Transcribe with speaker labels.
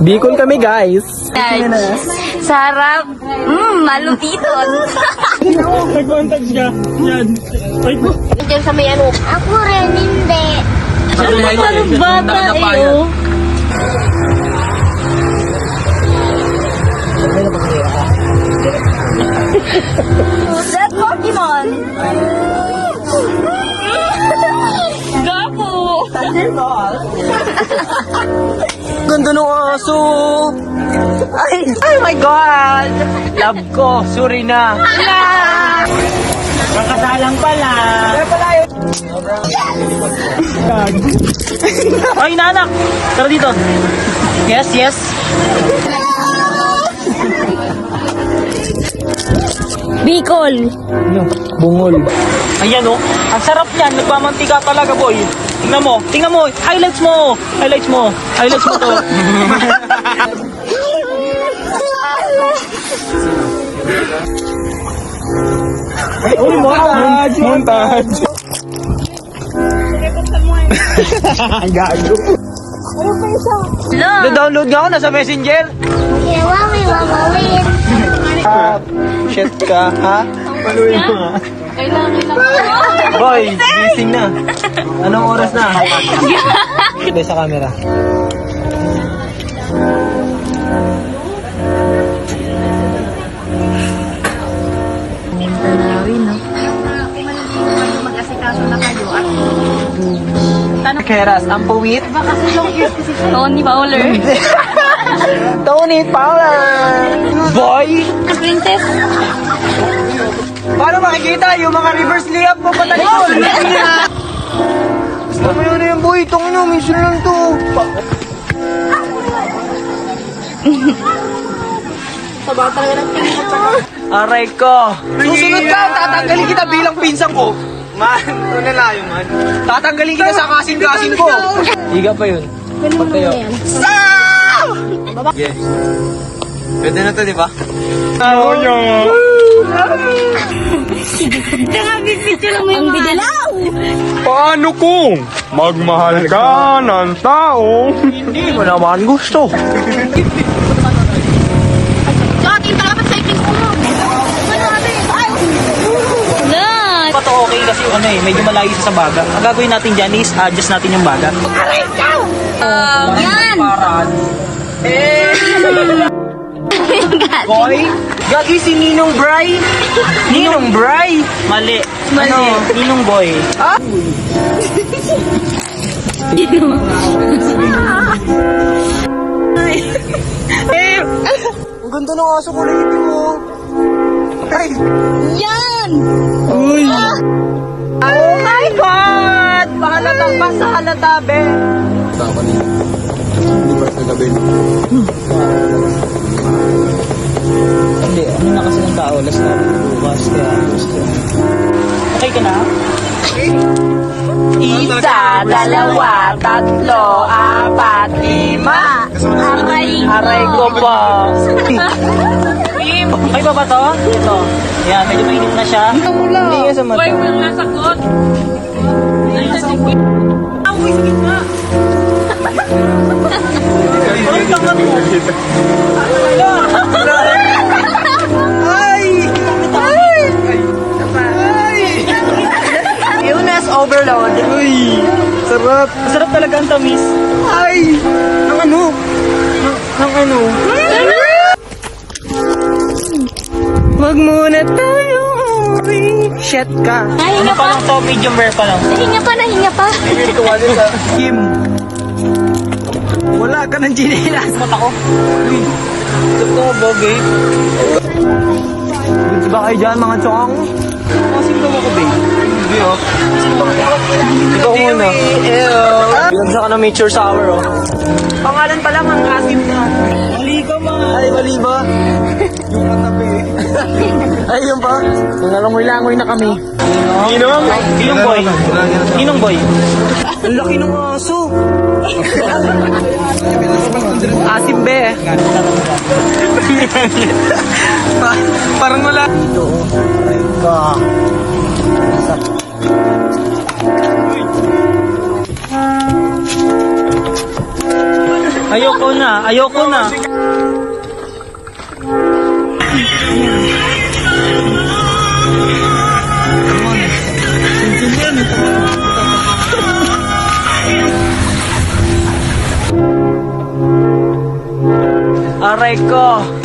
Speaker 1: Bicol kami, guys.
Speaker 2: Sarap. Malupiton.
Speaker 1: Nag-contact siya. Yan. Ay,
Speaker 2: Diyan sa may ano. Ako rin, hindi. Parang bata eh, oh. That Pokemon. Gapo.
Speaker 1: ganda ng aso. Ay, oh my God. Love ko, sorry na. Kakasalang pala. Ay, nanak. Tara dito. Yes, yes.
Speaker 2: Bicol.
Speaker 1: Bungol. Ayan oh. Ang sarap niyan. Nagmamantika talaga, boy. Tingnan mo. Tingnan mo. Highlights mo. Highlights mo. Highlights mo to. Uy, montage. Montage. Ang gago. Na-download nga ako. Nasa messenger.
Speaker 2: Ginawa mo yung mamawin.
Speaker 1: Shit ka, ha? Paluin mo, ha?
Speaker 2: Kailangan.
Speaker 1: Boy, gising na. Anong oras na? Hindi sa camera. Keras, ang puwit.
Speaker 2: Tony Fowler.
Speaker 1: Tony Fowler. Boy!
Speaker 2: Princess.
Speaker 1: Paano makikita yung mga reverse layup mo patalikod? Gusto mo yun na yung boy. Itong nyo, mission lang to. Aray ko. Susunod ka, tatanggalin kita bilang pinsang ko. Man, ano na yun, man? Tatanggalin kita sa kasing-kasing ko. Higa pa yun. Pagtayo. Yes. Pwede na to, di ba? Oo, yun.
Speaker 2: Ang bidilaw.
Speaker 3: Paano kung magmahal ka ng tao?
Speaker 1: Hindi mo naman gusto.
Speaker 2: Ating dapat sa iting ulo.
Speaker 1: Pato okay kasi ano eh, medyo malayo sa baga. Ang gagawin natin dyan is adjust natin yung baga.
Speaker 2: Yan.
Speaker 1: Parad. Boy, gagi si Ninong Bray. Ninong Bray. Mali. Ano? Ninong Boy. Ah? Ang ganda ng aso ko ulit mo. Ay!
Speaker 2: Yan.
Speaker 1: Uy! Oh my God! Pahalatang pa sa halatabe. Hindi, ano na kasi ng tao? Last na bukas, kaya gusto. Okay ka na? Isa, dalawa, tatlo, apat, lima. Aray ko pa. Ay ba ba to? Ito. Yan, medyo mainit na siya. Hindi nga sa mata.
Speaker 2: Boy, walang nasakot.
Speaker 1: Ay! Illness overload. Uy! Sarap. Sarap talaga ang tamis. Ay! Ang ano? Ang ano? Wag muna tayo umuwi. Shit ka. Ano pa lang to? Medium rare pa lang.
Speaker 2: Hinga pa na, hinga pa.
Speaker 1: Kim. Wala ka ng chinelas. Mata ko. Uy. Sip ko, bogey. Good ba kayo dyan, mga chong? Kasing naman ko, babe. Hindi, oh. Ikaw muna. Binagsa ka ng mature sour, oh. Pangalan pa lang, ang asim na. Mali ka, mga. Ay, mali ba? Yung katabi. Ay, yun pa. Nangalangoy-langoy na kami. Ninong? Ninong boy. Ninong boy. Ang laki ng aso. Asim be. Parang wala. Ito. Ay ka. Ayoko na, ayoko na. Aray ko.